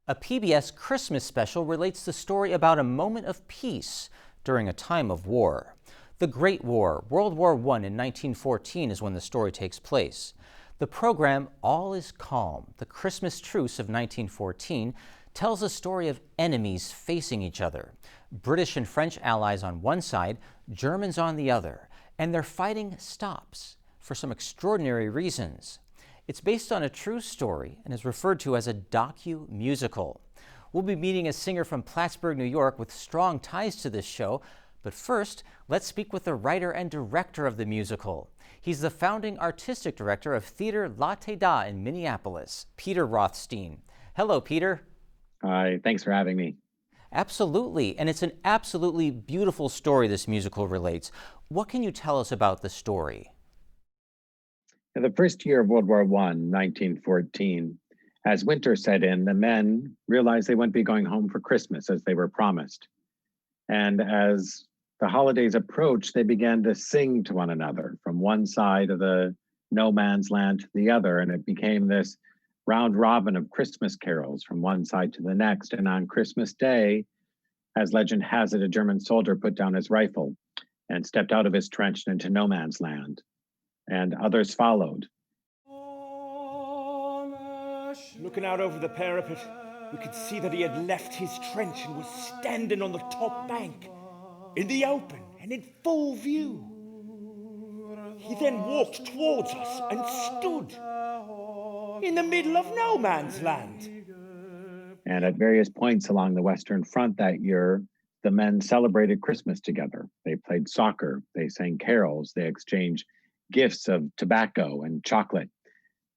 A PBS Christmas special relates the story about a moment of peace during a time of war. The Great War, World War I in 1914 is when the story takes place. The program All is Calm, the Christmas Truce of 1914, tells a story of enemies facing each other. British and French allies on one side, Germans on the other, and their fighting stops for some extraordinary reasons. It's based on a true story and is referred to as a docu-musical. We'll be meeting a singer from Plattsburgh, New York with strong ties to this show. But first, let's speak with the writer and director of the musical. He's the founding artistic director of Theater Latte Da in Minneapolis, Peter Rothstein. Hello, Peter. Hi, thanks for having me. Absolutely, and it's an absolutely beautiful story this musical relates. What can you tell us about the story? In the first year of World War I, 1914, as winter set in, the men realized they wouldn't be going home for Christmas as they were promised. And as the holidays approached, they began to sing to one another from one side of the no man's land to the other. And it became this round robin of Christmas carols from one side to the next. And on Christmas Day, as legend has it, a German soldier put down his rifle and stepped out of his trench into no man's land. And others followed. Looking out over the parapet, we could see that he had left his trench and was standing on the top bank, in the open and in full view. He then walked towards us and stood in the middle of no man's land. And at various points along the Western Front that year, the men celebrated Christmas together. They played soccer, they sang carols, they exchanged gifts of tobacco and chocolate.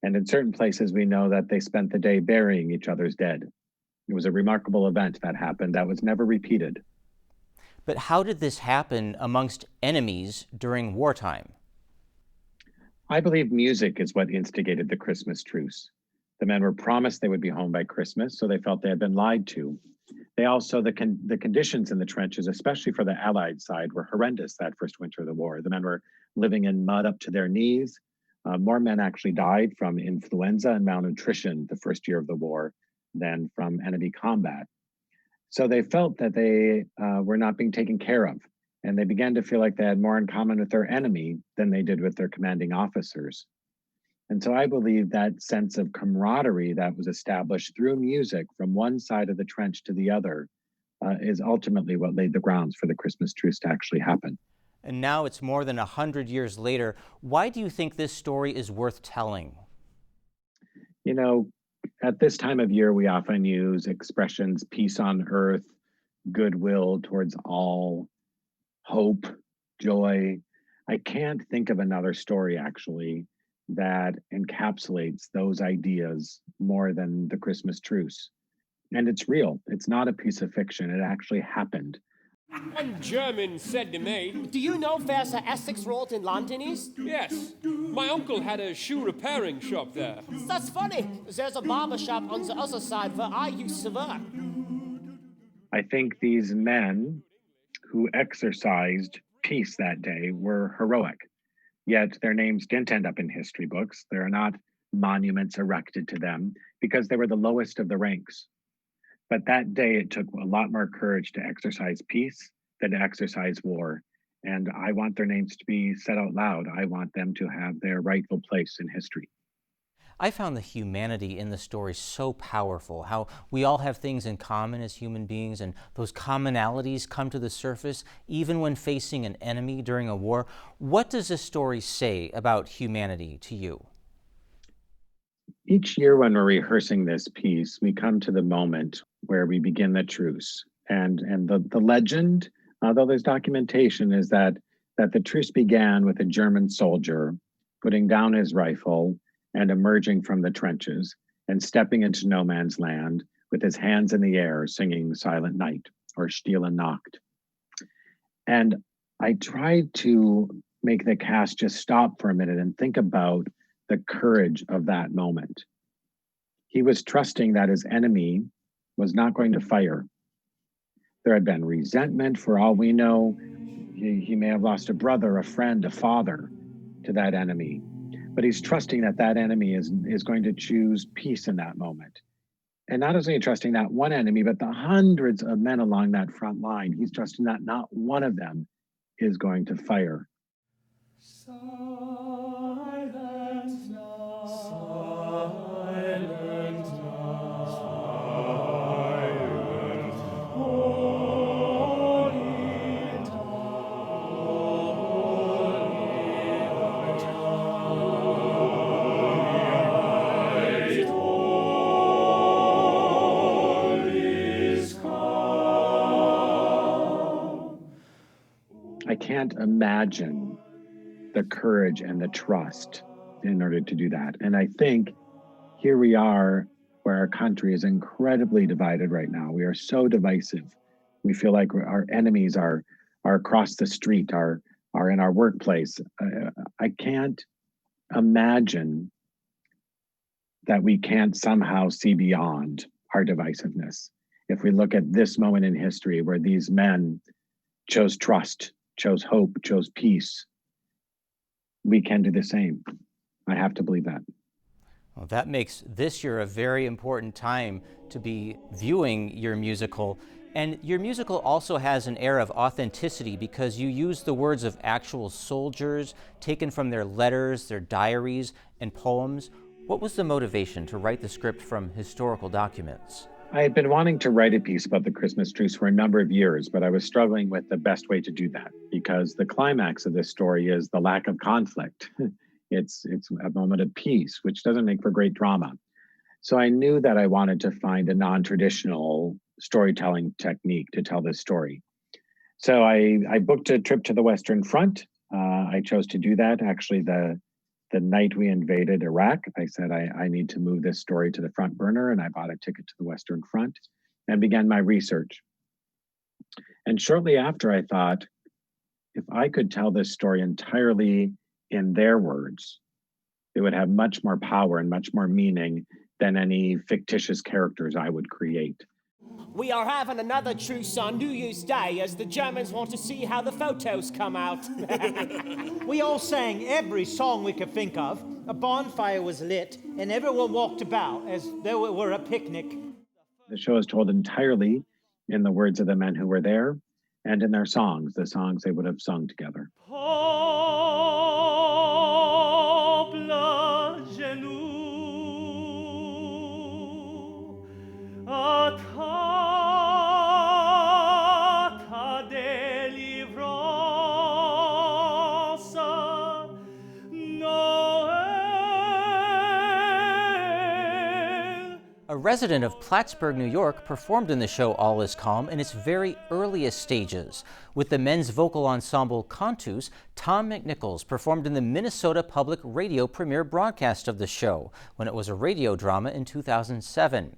And in certain places, we know that they spent the day burying each other's dead. It was a remarkable event that happened that was never repeated. But how did this happen amongst enemies during wartime? I believe music is what instigated the Christmas truce. The men were promised they would be home by Christmas, so they felt they had been lied to. They also, the conditions in the trenches, especially for the Allied side, were horrendous that first winter of the war. The men were living in mud up to their knees. More men actually died from influenza and malnutrition the first year of the war than from enemy combat. So they felt that they were not being taken care of, and they began to feel like they had more in common with their enemy than they did with their commanding officers. And so I believe that sense of camaraderie that was established through music from one side of the trench to the other is ultimately what laid the grounds for the Christmas truce to actually happen. And now it's more than 100 years later. Why do you think this story is worth telling? You know, at this time of year, we often use expressions peace on earth, goodwill towards all, hope, joy. I can't think of another story actually that encapsulates those ideas more than the Christmas truce. And it's real. It's not a piece of fiction. It actually happened. One German said to me, "Do you know there's a Essex Road in London East?" "Yes, my uncle had a shoe repairing shop there." That's funny. There's a barber shop on the other side where I used to work. I think these men who exercised peace that day were heroic, yet their names didn't end up in history books. There are not monuments erected to them because they were the lowest of the ranks. But that day, it took a lot more courage to exercise peace than to exercise war. And I want their names to be said out loud. I want them to have their rightful place in history. I found the humanity in the story so powerful, how we all have things in common as human beings, and those commonalities come to the surface even when facing an enemy during a war. What does this story say about humanity to you? Each year when we're rehearsing this piece, we come to the moment where we begin the truce. And the legend, although there's documentation, is that the truce began with a German soldier putting down his rifle and emerging from the trenches and stepping into no man's land with his hands in the air singing Silent Night or Stille Nacht. And I tried to make the cast just stop for a minute and think about the courage of that moment. He was trusting that his enemy was not going to fire. There had been resentment. For all we know, he may have lost a brother, a friend, a father to that enemy. But he's trusting that that enemy is going to choose peace in that moment. And not only trusting that one enemy, but the hundreds of men along that front line. He's trusting that not one of them is going to fire. Silent night, silent night, holy night, all is calm. I can't imagine the courage and the trust in order to do that. And I think here we are where our country is incredibly divided right now. We are so divisive. We feel like our enemies are across the street, are in our workplace. I can't imagine that we can't somehow see beyond our divisiveness. If we look at this moment in history where these men chose trust, chose hope, chose peace, we can do the same. I have to believe that. Well, that makes this year a very important time to be viewing your musical. And your musical also has an air of authenticity because you use the words of actual soldiers taken from their letters, their diaries, and poems. What was the motivation to write the script from historical documents? I had been wanting to write a piece about the Christmas Truce for a number of years, but I was struggling with the best way to do that because the climax of this story is the lack of conflict. It's a moment of peace, which doesn't make for great drama. So I knew that I wanted to find a non-traditional storytelling technique to tell this story. So I booked a trip to the Western Front. I chose to do that. Actually, the night we invaded Iraq, I said, I need to move this story to the front burner, and I bought a ticket to the Western Front and began my research. And shortly after, I thought, if I could tell this story entirely in their words, it would have much more power and much more meaning than any fictitious characters I would create. We are having another truce on New Year's Day as the Germans want to see how the photos come out. We all sang every song we could think of. A bonfire was lit, and everyone walked about as though it were a picnic. The show is told entirely in the words of the men who were there and in their songs, the songs they would have sung together. A resident of Plattsburgh, New York, performed in the show All Is Calm in its very earliest stages. With the men's vocal ensemble Cantus, Tom McNichols performed in the Minnesota Public Radio premiere broadcast of the show when it was a radio drama in 2007.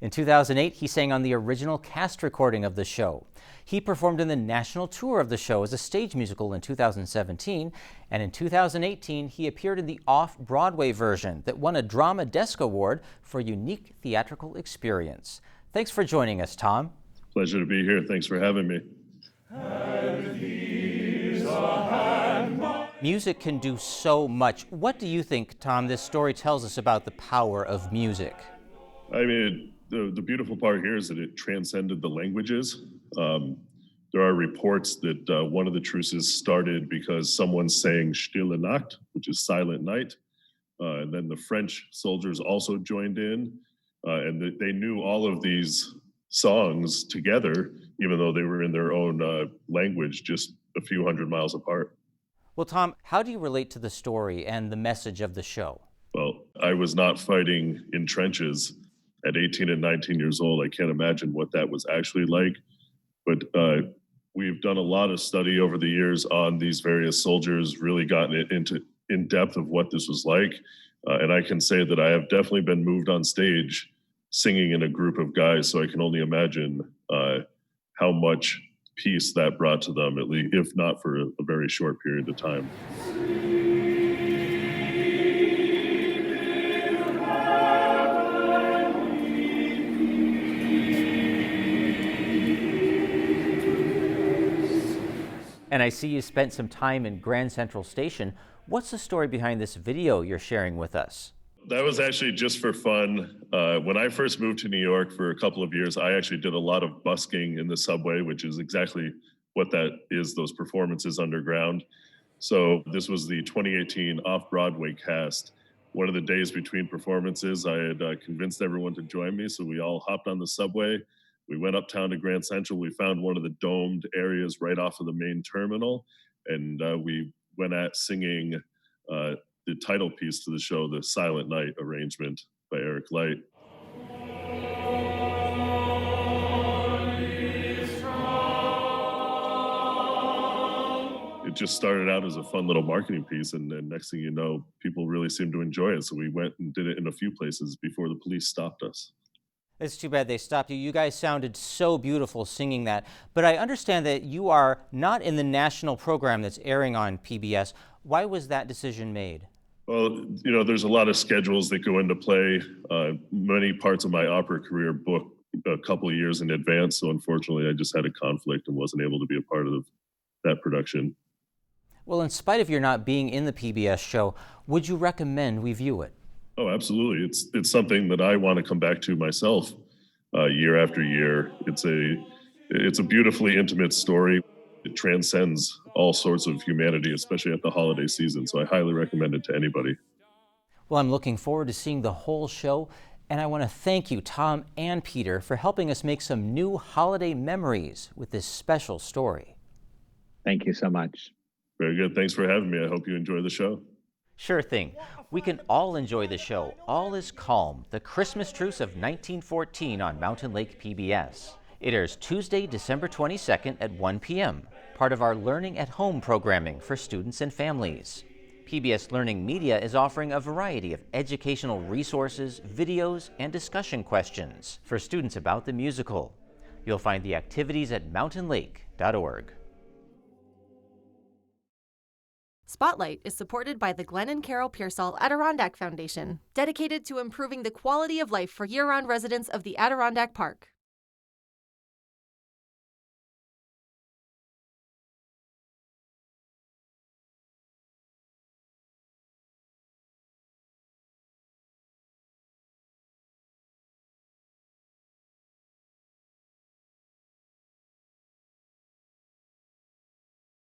In 2008, he sang on the original cast recording of the show. He performed in the national tour of the show as a stage musical in 2017, and in 2018, he appeared in the off-Broadway version that won a Drama Desk Award for unique theatrical experience. Thanks for joining us, Tom. Pleasure to be here. Thanks for having me. Music can do so much. What do you think, Tom, this story tells us about the power of music? I mean, the beautiful part here is that it transcended the languages. There are reports that one of the truces started because someone sang Stille Nacht, which is silent night. And then the French soldiers also joined in, and they knew all of these songs together, even though they were in their own language, just a few hundred miles apart. Well, Tom, how do you relate to the story and the message of the show? Well, I was not fighting in trenches at 18 and 19 years old. I can't imagine what that was actually like. But we've done a lot of study over the years on these various soldiers, really gotten it into in depth of what this was like. And I can say that I have definitely been moved on stage singing in a group of guys. So I can only imagine how much peace that brought to them, at least, if not for a very short period of time. And I see you spent some time in Grand Central Station. What's the story behind this video you're sharing with us? That was actually just for fun. When I first moved to New York for a couple of years, I actually did a lot of busking in the subway, which is exactly what that is, those performances underground. So this was the 2018 off-Broadway cast. One of the days between performances, I had convinced everyone to join me. So we all hopped on the subway. We went uptown to Grand Central. We found one of the domed areas right off of the main terminal. And we went at singing the title piece to the show, the Silent Night arrangement by Eric Light. It just started out as a fun little marketing piece, and then next thing you know, people really seemed to enjoy it. So we went and did it in a few places before the police stopped us. It's too bad they stopped you. You guys sounded so beautiful singing that. But I understand that you are not in the national program that's airing on PBS. Why was that decision made? Well, there's a lot of schedules that go into play. Many parts of my opera career booked a couple of years in advance. So unfortunately, I just had a conflict and wasn't able to be a part of that production. Well, in spite of your not being in the PBS show, would you recommend we view it? Oh, absolutely. It's something that I want to come back to myself year after year. It's a beautifully intimate story. It transcends all sorts of humanity, especially at the holiday season. So I highly recommend it to anybody. Well, I'm looking forward to seeing the whole show, and I want to thank you, Tom and Peter, for helping us make some new holiday memories with this special story. Thank you so much. Very good. Thanks for having me. I hope you enjoy the show. Sure thing. We can all enjoy the show, All Is Calm, the Christmas Truce of 1914 on Mountain Lake PBS. It airs Tuesday, December 22nd at 1 p.m., part of our Learning at Home programming for students and families. PBS Learning Media is offering a variety of educational resources, videos, and discussion questions for students about the musical. You'll find the activities at mountainlake.org. Spotlight is supported by the Glenn and Carol Pearsall Adirondack Foundation, dedicated to improving the quality of life for year-round residents of the Adirondack Park.